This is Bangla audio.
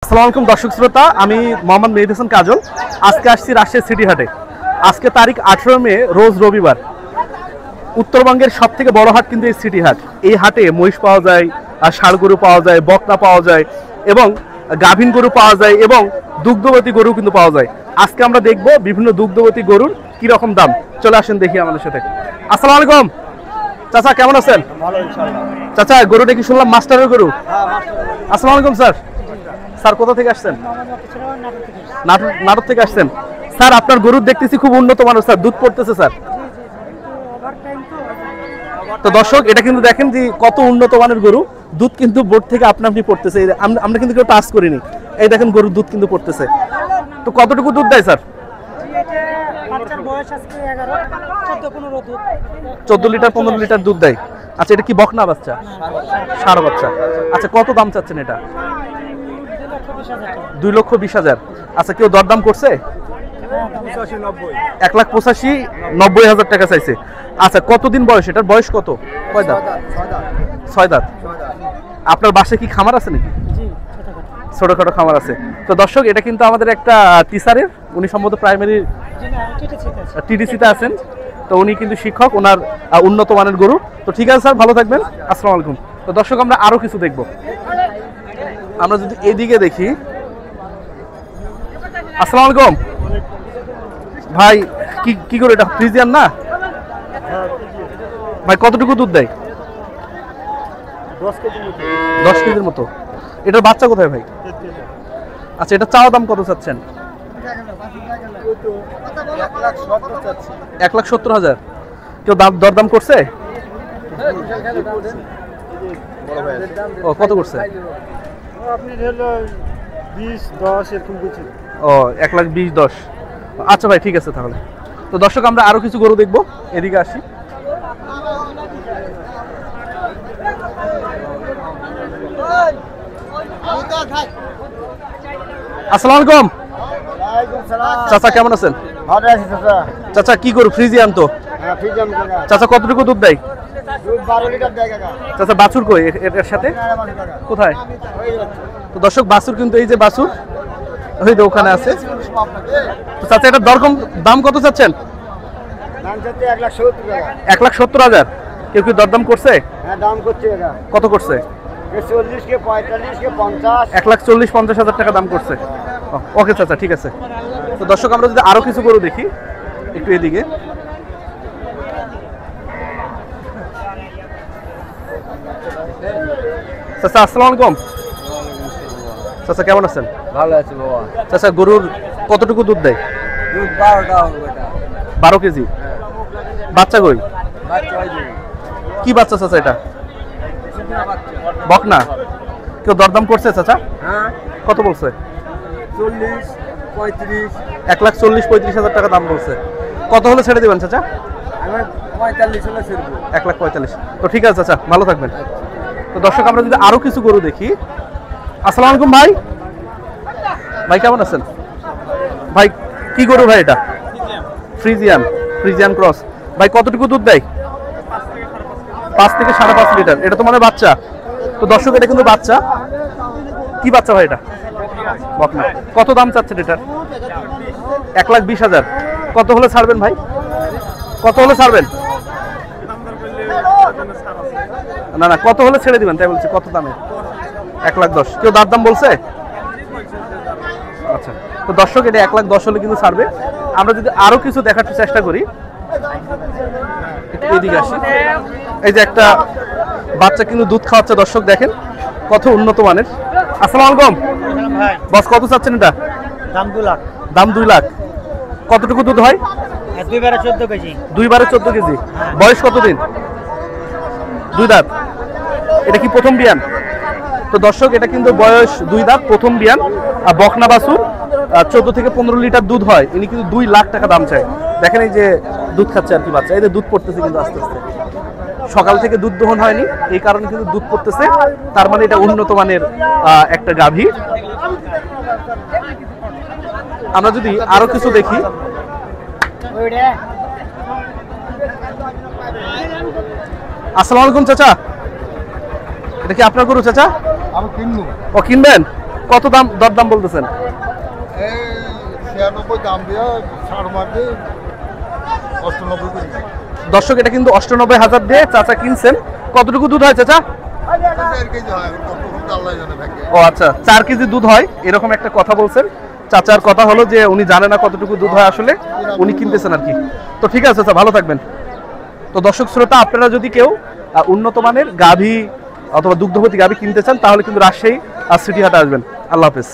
আসসালামু আলাইকুম দর্শক শ্রোতা, আমি মোহাম্মদ মেহেদী হাসান কাজল। আজকে আসছি রাজশাহী সিটি হাটে। আজকে তারিখ 18 মে, রোজ রবিবার। উত্তরবঙ্গের সব থেকে বড় হাট কিন্তু এই সিটি হাট। এই হাটে মহিষ পাওয়া যায়, আর ষাঁড় গরু পাওয়া যায়, বকনা পাওয়া যায় এবং গাভীন গরু পাওয়া যায় এবং দুগ্ধবতী গরু কিন্তু পাওয়া যায়। আজকে আমরা দেখব বিভিন্ন দুগ্ধবতী গরুর কি রকম দাম। চলে আসেন দেখি আমাদের সাথে। আসসালামু আলাইকুম চাচা, কেমন আছেন? চাচা, গরুটা কি শুনলাম মাস্টারের গরু? আসসালামু আলাইকুম স্যার। স্যার কোথা থেকে আসছেন? নাটোর থেকে আসছেন। স্যার আপনার গরু দেখতেছি খুব উন্নত মানের স্যার, দুধ পড়তেছে স্যার। তো দর্শক, এটা কিন্তু দেখেন যে কত উন্নত মানের গরু, দুধ কিন্তু বোর্ড থেকে আপনি পড়তেছে। আমরা কিন্তু কেউ টাচ করিনি। এই দেখেন গরুর দুধ কিন্তু পড়তেছে। তো কতটুকু দুধ দেয় স্যার? 14 লিটার 15 লিটার দুধ দেয়। আচ্ছা, এটা কি বকনা বাচ্চা? ষাঁড় বাচ্চা। আচ্ছা, কত দাম চাচ্ছেন এটা? 2,20,000। আচ্ছা, কেউ দরদাম করছে? 1,85,90,000 টাকা চাইছে। আচ্ছা, কতদিন বয়স এটার? বয়স কত? কয় দাঁত? 6 দাঁত। আপনার বাসায় কি খামার আছে নাকি? ছোটখাটো খামার আছে। তো দর্শক, এটা কিন্তু আমাদের একটা টিচারের, উনি সম্ভবত প্রাইমারি টিডিসিতে আছেন। তো উনি কিন্তু শিক্ষক, ওনার উন্নত মানের গরু। তো ঠিক আছে স্যার, ভালো থাকবেন। আসসালামু আলাইকুম। তো দর্শক, আমরা আরো কিছু দেখবো। আমরা যদি এদিকে দেখি। আসসালামু আলাইকুম ভাই, কি করে এটা? ফ্রিজিয়ান না ভাই? কতটুকু দুধ দেয়? 10 কেজির মতো। এটার বাচ্চা কোথায় ভাই? আচ্ছা, এটা চাওয়া দাম কত চাচ্ছেন? 1,70,000। কেউ দরদাম করছে? ও, কত করছে? ও, 1,20,10। আচ্ছা ভাই, ঠিক আছে তাহলে। তো দর্শক, আমরা আরো কিছু গরু দেখবো। এদিকে আসি। আসসালামু আলাইকুম চাচা, কেমন আছেন? চাচা, কি গরু? ফ্রিজিয়ান তো? চাচা, কতটুকু দুধ দেয়? 12 লিটার দেয় কাকা। চাচা, বাছুর কই এর সাথে? কোথায়? তো দর্শক, বাছুর কিন্তু এই যে বাছুর, ওই যে ওখানে আছে। তো চাচা, এটার দাম কত চাচ্ছেন? দাম চাচ্ছে 1,70,000 টাকা। 1,70,000। কেউ কি দরদাম করছে? হ্যাঁ, দাম করছে এটা। কত করছে? 40 কে 45 কে 50। 1,40,50,000 টাকা দাম করছে। ওকে চাচা, ঠিক আছে। তো দর্শক, আমরা যদি আরো কিছু গরু দেখি, একটু এদিকে। চাচা, আসসালামু আলাইকুম। চাচা, কেমন আছেন? ভালো আছে বাবা। চাচা, গরুর কতটুকু দুধ দেয়? দুধ 12টা হবে এটা। 12 কেজি। বাচ্চা কই? বাচ্চা হয় দুধ। কি বাচ্চা চাচা এটা? বকনা। কেউ দরদাম করছে চাচা? হ্যাঁ, কত বলছে? 40 35। 1,40,000-35,000 টাকা দাম বলছে। কত হলে ছেড়ে দিবেন চাচা? আমার 45 হলে ছেড়বো। 1,45,000। তো ঠিক আছে চাচা, ভালো থাকবেন। তো দর্শক, আমরা যদি আরো কিছু গরু দেখি। আসসালামু আলাইকুম ভাই। ভাই, কেমন আছেন? ভাই, কি গরু ভাই এটা? Friesian cross. ভাই, কতটুকু দুধ দেয়? 5 থেকে 5.5 লিটার। এটা তো মানে বাচ্চা। তো দর্শক, এটা কিন্তু বাচ্চা। কি বাচ্চা ভাই এটা? বকনা। কত দাম চাচ্ছেন এটার? 1,20,000। কত হলে ছাড়বেন ভাই? কত হলে ছাড়বেন? না না, কত হলে ছেড়ে দিবেন তাই বলছি। কত দামে? 1,10,000। কেউ দাম বলছে? আচ্ছা, তো দর্শক, এটা 1,10,000 হলে কিন্তু ছাড়বে। আমরা যদি আরো কিছু দেখার চেষ্টা করি, এদিকে আসি। এই যে একটা বাচ্চা কিন্তু দুধ খাওয়াচ্ছে। দর্শক দেখেন কত উন্নত মানের। আসসালামু আলাইকুম বস, কত চাচ্ছেন এটা? দাম 2 লাখ। দাম 2 লাখ। কতটুকু দুধ হয়? 2বারে 14 কেজি। 2বারে 14 কেজি। বয়স কতদিন? 2 দাঁত। এটা কি প্রথম বিয়ান? তো দর্শক, এটা কিন্তু বয়স 2 দাঁত, প্রথম বিয়ান। আর বকনা বাছুর, 14 থেকে 15 লিটার দুধ হয়। ইনি কিন্তু 2 লাখ টাকা দাম চায়। দেখেন এই যে দুধ খাচ্ছে আর কি বাচ্চা। এই যে দুধ পড়তেছে কিন্তু আস্তে আস্তে। সকাল থেকে দুধ দহন হয়নি, এই কারণে কিন্তু দুধ পড়তেছে। তার মানে এটা উন্নত মানের একটা গাভী। আমরা যদি আরো কিছু দেখি। আসসালামু আলাইকুম চাচা, এটা কি আপনার গরু চাচা? আমি কিনবো। ও, কিনবেন? কত দাম দরদাম বলতেছেন? এই 96 দাম দিয়ে ছাড় মারতে 98 করে। দর্শক এটা কিন্তু 98,000 দিয়ে চাচা কিনছেন। কতটুকু দুধ হয় চাচা? 4 কেজি হয়, কতটুকু আল্লাহ জানে ভাগ্যে। ও আচ্ছা, 4 কেজি দুধ হয় এরকম একটা কথা বলছেন। চাচার কথা হলো যে উনি জানে না কতটুকু দুধ হয় আসলে, উনি কিনতেছেন আর কি। তো ঠিক আছে চাচা, ভালো থাকবেন। তো দর্শক শ্রোতা, আপনারা যদি কেউ উন্নত মানের গাভী অথবা দুগ্ধবতী গাভী কিনতে চান তাহলে কিন্তু রাজশাহী সিটি হাটে আসবেন। আল্লাহ হাফেজ।